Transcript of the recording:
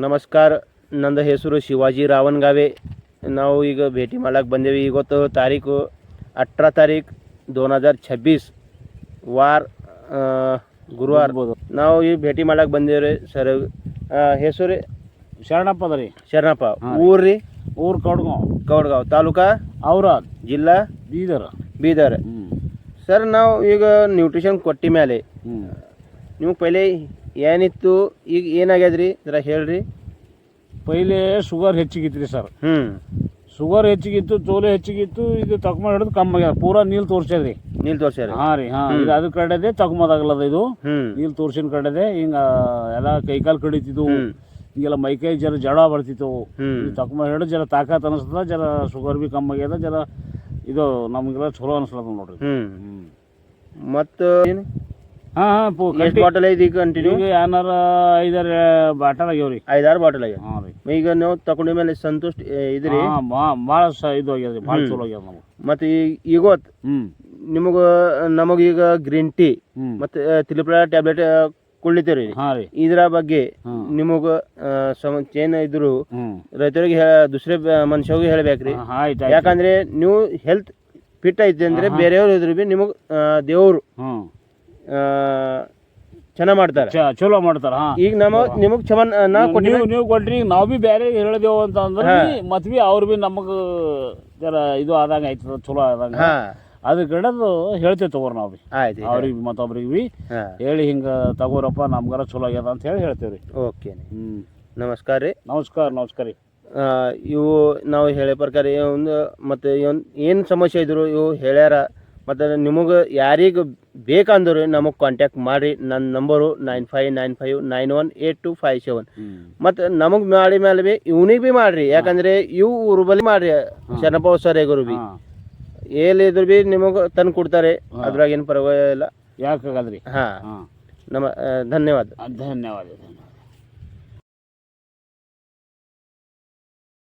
ನಮಸ್ಕಾರ. ನಂದು ಹೆಸರು ಶಿವಾಜಿ ರಾವಣಗಾವೆ. ನಾವು ಈಗ ಭೇಟಿ ಮಾಡಕ್ಕೆ ಬಂದೇವಿ. ಇವತ್ತು ತಾರೀಕು 18 ತಾರೀಕು 2026 ವಾರ ಗುರುವಾರ. ನಾವು ಈಗ ಭೇಟಿ ಮಾಡಕ್ಕೆ ಬಂದೇವ್ರಿ ಸರ್. ಹೆಸರು ಶರಣಪ್ಪ ಅದ ರೀ. ಶರಣಪ್ಪ. ಊರು ರೀ? ಊರು ಕೌಡ್ಗಾವ್ ತಾಲೂಕಾ ಔರಾದ್ ಜಿಲ್ಲಾ ಬೀದರ್. ಸರ್ ನಾವು ಈಗ ನ್ಯೂಟ್ರಿಷನ್ ಕೊಟ್ಟಿ ಮೇಲೆ ನಿಮ್ಗೆ ಪೈಲೆ ಏನಿತ್ತು, ಈಗ ಏನಾಗ್ಯದ್ರಿ ಜರ ಹೇಳ್ರಿ. ಪೈಲೆ ಶುಗರ್ ಹೆಚ್ಚಿಗಿತ್ತು ರೀ ಸರ್. ಶುಗರ್ ಹೆಚ್ಚಿಗಿತ್ತು, ತೋಲೆ ಹೆಚ್ಚಿಗಿತ್ತು. ಇದು ತಕ್ಮ ಹಿಡಿದು ಕಮ್ಮಿ ಆಗ್ಯದ. ಪೂರಾ ನೀಲ್ ತೋರ್ಸ್ಯದ್ರಿ. ನೀಲ್ ತೋರ್ಸ್ಯಾರ? ಹಾಂ ರೀ. ಇದು ಅದ್ರ ಕಡೆದೆ ತಕ್ಮದಾಗಲ್ಲದ. ಇದು ನೀಲ್ ತೋರ್ಸಿನ ಕಡೆದೆ ಹಿಂಗ ಎಲ್ಲ ಕೈಕಾಲು ಕಡಿತಿದ್ವು, ಹಿಂಗೆಲ್ಲ ಮೈಕೈ ಜಡ ಬರ್ತಿತ್ತು. ತಕ್ಮ ಹಿಡಿದು ಜರ ತಾಕತ್ ಅನಿಸ್ತದ, ಜರ ಶುಗರ್ ಬಿ ಕಮ್ಮಿ ಆಗ್ಯದ. ಜರ ಇದು ನಮಗೆಲ್ಲ ಚಲೋ ಅನಿಸ್ಲದ ನೋಡ್ರಿ. ಮತ್ತು ಎಷ್ಟು ಬಾಟಲ್ ಐತಿ ಈಗ ಕಂಟಿನ್ಯೂ? ಈಗ ಏನಾರ 5-6 ಬಾಟಲ್ ಆಗ್ಯಾವ್ರಿ. 5-6 ಬಾಟಲ್ ಆಗ್ಯಾವ. ಹಾಂ ರೀ. ಈಗ ನೀವು ತಗೊಂಡ ಮೇಲೆ ಸಂತುಷ್ಟ ಇದ್ರಿ? ಭಾಳ ಇದು ಆಗ್ಯದ, ಭಾಳ ಚಲೋ ಆಗ್ಯದ ನಮಗೆ. ಮತ್ತು ಇವತ್ತು ನಮಗೀಗ ಗ್ರೀನ್ ಟೀ ಮತ್ತು ತಿಲಿಪ್ರ ಟ್ಯಾಬ್ಲೆಟ್ ಕೊಡ್ಲಿತ್ತೀರಿ. ಇದರ ಬಗ್ಗೆ ನಿಮಗೆ ಏನ ಇದ್ರು ರೈತರಿಗೆ ದುಸರೆ ಮನುಷ್ಯರಿಗೆ ಹೇಳ್ಬೇಕ್ರಿ. ಯಾಕಂದ್ರೆ ನೀವು ಹೆಲ್ತ್ ಫಿಟ್ ಐತಿ ಅಂದ್ರೆ ಬೇರೆಯವ್ರು ಇದ್ರು ಬಿ ನಿಮಗೆ ದೇವ್ರು ಚೆನ್ನಾಗಿ ಮಾಡ್ತಾರೆ, ಚಲೋ ಮಾಡ್ತಾರ. ಈಗ ನಿಮಗೆ ನೀವು ಕೊಟ್ರಿ, ನಾವು ಬಿ ಬೇರೆ ಹೇಳಿದೆವು ಅಂತ ಅಂದ್ರೆ ಮತ್ ಬಿ ಅವ್ರು ಬಿ ನಮಗ ಜರ ಇದು ಆದಂಗ ಆಯ್ತದ, ಚಲೋ ಆದಂಗ. ಅದ್ರ ಕಡೆದು ಹೇಳ್ತೇವೆ ತಗೋರ್ ನಾವು ಬಿ ಅವ್ರಿಗೆ ಮತ್ತೊಬ್ರಿಗೆ ಬಿ ಹೇಳಿ ಹಿಂಗ ತಗೋರಪ್ಪ ನಮ್ಗಾರ ಚಲೋ ಆಗ್ಯದ ಅಂತ ಹೇಳಿ ಹೇಳ್ತೇವ್ರಿ. ಓಕೆ. ನಮಸ್ಕಾರ ರೀ. ನಮಸ್ಕಾರ ರೀ. ಇವು ನಾವು ಹೇಳೋ ಪ್ರಕಾರ ಒಂದು ಮತ್ತು ಏನು ಸಮಸ್ಯೆ ಇದ್ರು ಇವು ಹೇಳ್ಯಾರ. ಮತ್ತು ನಿಮಗೆ ಯಾರಿಗೆ ಬೇಕಂದ್ರೆ ನಮಗೆ ಕಾಂಟ್ಯಾಕ್ಟ್ ಮಾಡಿರಿ. ನನ್ನ ನಂಬರು 9595918257. ಮತ್ತು ನಮಗೆ ಮಾಡಿ ಮೇಲೆ ಬಿ ಇವ್ನಿಗೆ ಬಿ ಮಾಡಿರಿ. ಯಾಕಂದರೆ ಇವು ಊರು ಬಲ್ಲಿ ಮಾಡಿರಿ. ಶರಣಪ್ಪ ಸರ್ ಹೇಗರು ಬಿ ಎಲ್ಲಿದ್ರು ಬಿ ನಿಮಗೆ ತಂದು ಕೊಡ್ತಾರೆ. ಅದ್ರಾಗ ಏನು ಪರವಾಗಿಲ್ಲ. ಯಾಕಾಗದ್ರಿ. ಹಾಂ. ಧನ್ಯವಾದ.